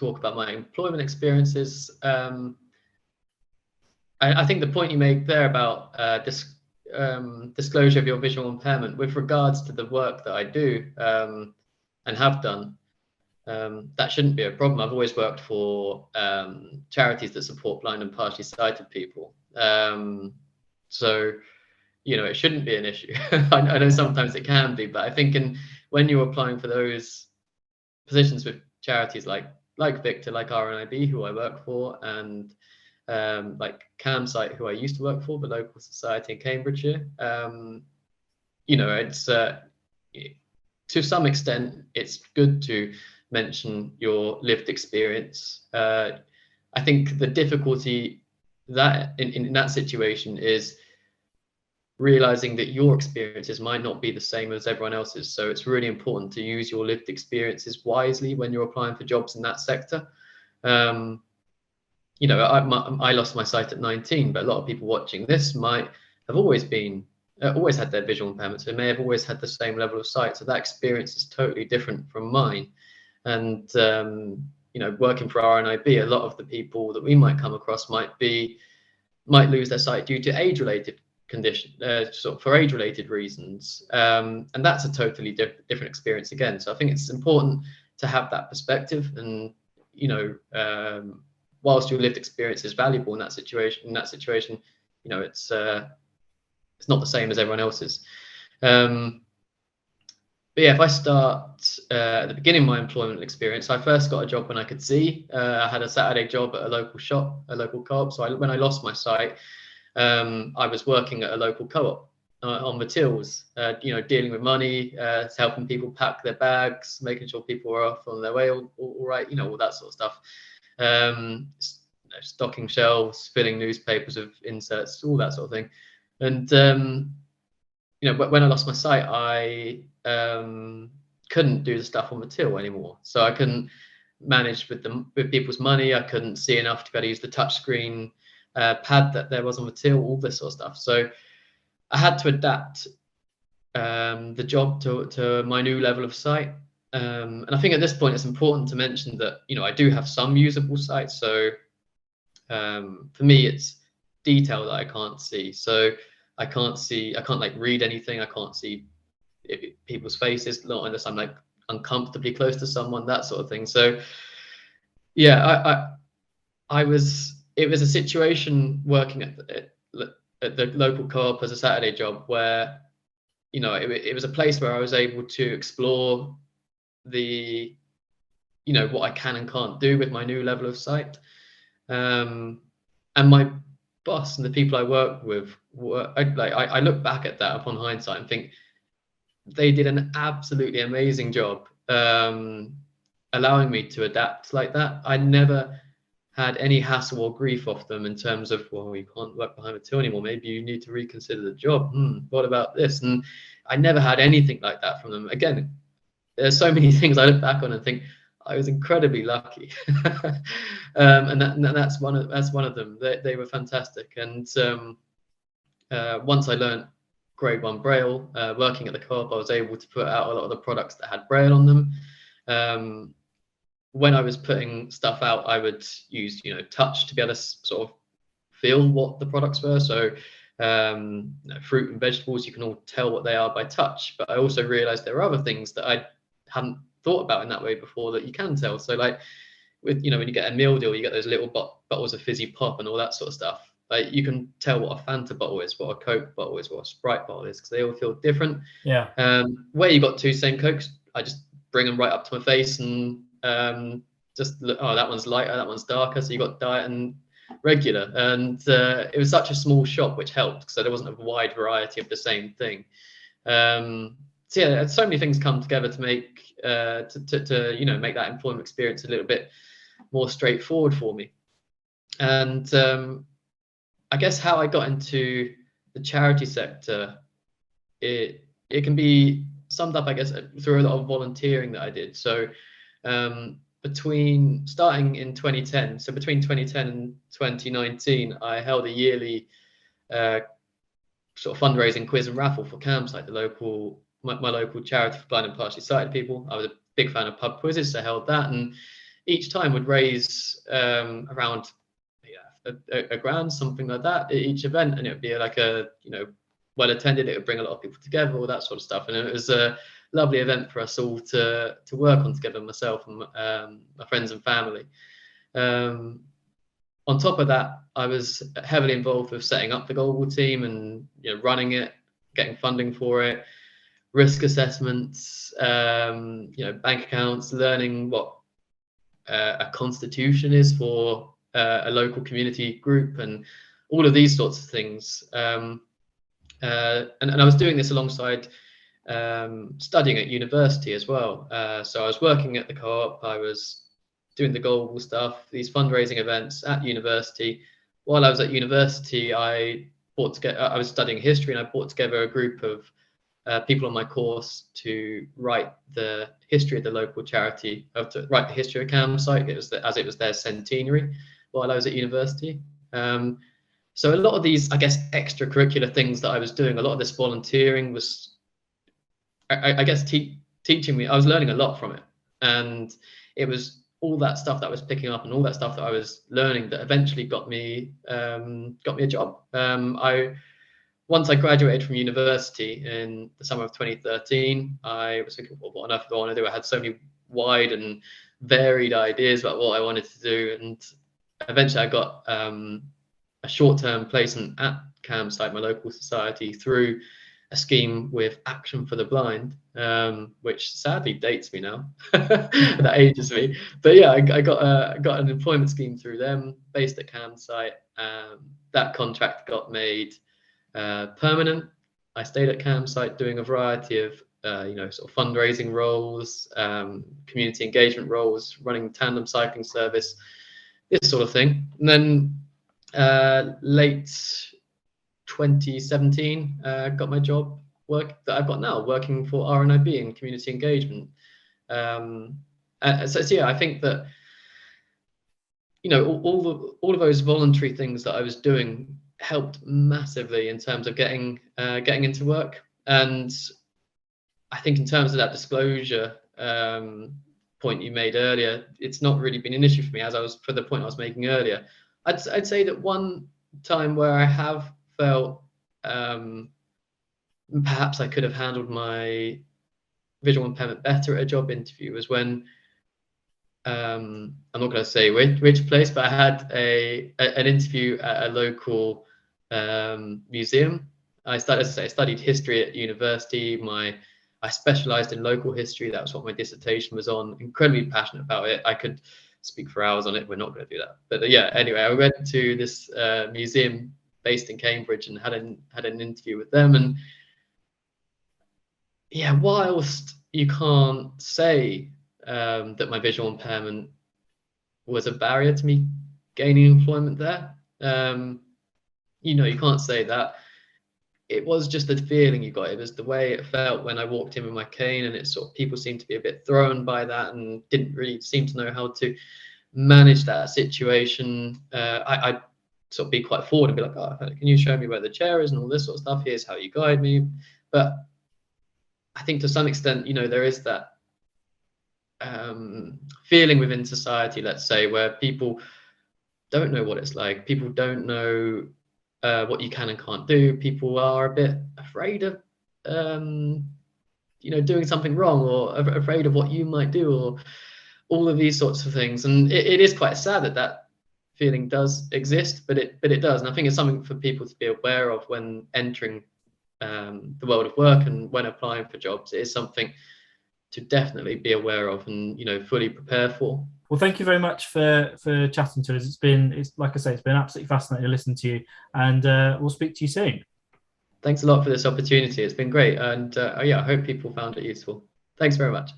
talk about my employment experiences. I think the point you made there about disclosure of your visual impairment with regards to the work that I do and have done, that shouldn't be a problem. I've always worked for charities that support blind and partially sighted people. So, you know, it shouldn't be an issue. I know sometimes it can be, but I think when you're applying for those positions with charities like VICTA, like RNIB, who I work for, and like Campsite, who I used to work for, the local society in Cambridgeshire, you know, it's to some extent it's good to mention your lived experience. I think the difficulty that in that situation is realizing that your experiences might not be the same as everyone else's. So it's really important to use your lived experiences wisely when you're applying for jobs in that sector. You know, I lost my sight at 19, but a lot of people watching this might have always had their visual impairments. They may have always had the same level of sight. So that experience is totally different from mine. And, you know, working for RNIB, a lot of the people that we might come across might lose their sight due to age-related condition, sort of for age-related reasons. And that's a totally different experience again. So I think it's important to have that perspective. And, you know, whilst your lived experience is valuable in that situation, you know, it's not the same as everyone else's. But yeah, if I start at the beginning of my employment experience, I first got a job when I could see. I had a Saturday job at a local shop, a local co-op. So when I lost my sight, I was working at a local co-op on the tills, you know, dealing with money, helping people pack their bags, making sure people were off on their way all right, you know, all that sort of stuff. Stocking shelves, filling newspapers with inserts, all that sort of thing. And you know, when I lost my sight, I couldn't do the stuff on the till anymore. So I couldn't manage with people's money. I couldn't see enough to be able to use the touchscreen pad that there was on the till, all this sort of stuff. So I had to adapt the job to my new level of sight. And I think at this point it's important to mention that, you know, I do have some usable sight. So for me, it's detail that I can't see. So I can't like read anything. I can't see people's faces, not unless I'm like uncomfortably close to someone, that sort of thing. So yeah, it was a situation working at the local co-op as a Saturday job where, you know, it was a place where I was able to explore the, you know, what I can and can't do with my new level of sight. And my boss and the people I work with were I look back at that upon hindsight and think they did an absolutely amazing job allowing me to adapt like that. I never had any hassle or grief off them in terms of, well, you can't work behind a till anymore, maybe you need to reconsider the job, what about this? And I never had anything like that from them. Again, there's so many things I look back on and think I was incredibly lucky. And that's one of them. They were fantastic. And once I learned grade 1 Braille, working at the co-op, I was able to put out a lot of the products that had Braille on them. When I was putting stuff out, I would use, you know, touch to be able to sort of feel what the products were. So fruit and vegetables, you can all tell what they are by touch. But I also realized there are other things that I hadn't thought about in that way before that you can tell. So like with, you know, when you get a meal deal, you get those little bottles of fizzy pop and all that sort of stuff. Like you can tell what a Fanta bottle is, what a Coke bottle is, what a Sprite bottle is, because they all feel different. Yeah. Where you got two same Cokes, I just bring them right up to my face and just look, oh, that one's lighter, that one's darker. So you got diet and regular. And it was such a small shop, which helped, so there wasn't a wide variety of the same thing. So yeah, so many things come together to make to you know, make that employment experience a little bit more straightforward for me. And I guess how I got into the charity sector, it can be summed up, I guess, through a lot of volunteering that I did. So between starting in 2010, so between 2010 and 2019, I held a yearly sort of fundraising quiz and raffle for Campsite, my local charity for blind and partially sighted people. I was a big fan of pub quizzes, so I held that. And each time would raise around a grand, something like that at each event, and it would be like a, you know, well attended. It would bring a lot of people together, all that sort of stuff, and it was a lovely event for us all to work on together, myself and my friends and family. On top of that, I was heavily involved with setting up the global team and, you know, running it, getting funding for it, risk assessments, you know, bank accounts, learning what a constitution is for a local community group, and all of these sorts of things. And I was doing this alongside studying at university as well. So I was working at the co-op, I was doing the global stuff, these fundraising events at university. While I was at university, I was studying history, and I brought together a group of people on my course to write the history of the local charity, to write the history of Campsite. As it was their centenary while I was at university. So a lot of these, I guess, extracurricular things that I was doing, a lot of this volunteering was, I guess, teaching me. I was learning a lot from it, and it was all that stuff that I was picking up and all that stuff that I was learning that eventually got me a job. Once I graduated from university in the summer of 2013, I was thinking, well, what on earth do I want to do? I had so many wide and varied ideas about what I wanted to do, and eventually I got a short-term placement at Campsite, my local society, through a scheme with Action for the Blind, which sadly dates me now. That ages me. But yeah, I got an employment scheme through them based at Campsite. That contract got made permanent. I stayed at Campsite doing a variety of you know, sort of fundraising roles, community engagement roles, running tandem cycling service, this sort of thing. And then late 2017, got my job that I've got now, working for RNIB in community engagement. So yeah, I think that, you know, all of those voluntary things that I was doing helped massively in terms of getting into work. And I think in terms of that disclosure point you made earlier, it's not really been an issue for me, for the point I was making earlier. I'd say that one time where I have felt perhaps I could have handled my visual impairment better at a job interview was when I'm not going to say which place, but I had an interview at a local museum. I studied history at university. I specialized in local history. That was what my dissertation was on. Incredibly passionate about it. I could speak for hours on it. We're not going to do that. But yeah, anyway, I went to this museum based in Cambridge and had an interview with them. And yeah, whilst you can't say that my visual impairment was a barrier to me gaining employment there, you know, you can't say that. It was just the feeling you got. It was the way it felt when I walked in with my cane, and it sort of, people seemed to be a bit thrown by that and didn't really seem to know how to manage that situation. I'd sort of be quite forward and be like, oh, can you show me where the chair is and all this sort of stuff? Here's how you guide me. But I think to some extent, you know, there is that feeling within society, let's say, where people don't know what it's like. People don't know what you can and can't do. People are a bit afraid of, you know, doing something wrong, or afraid of what you might do, or all of these sorts of things. And it is quite sad that feeling does exist, but it does. And I think it's something for people to be aware of when entering the world of work and when applying for jobs. It is something to definitely be aware of and, you know, fully prepare for. Well, thank you very much for chatting to us. It's like I say, it's been absolutely fascinating to listen to you, and we'll speak to you soon. Thanks a lot for this opportunity. It's been great, and yeah, I hope people found it useful. Thanks very much.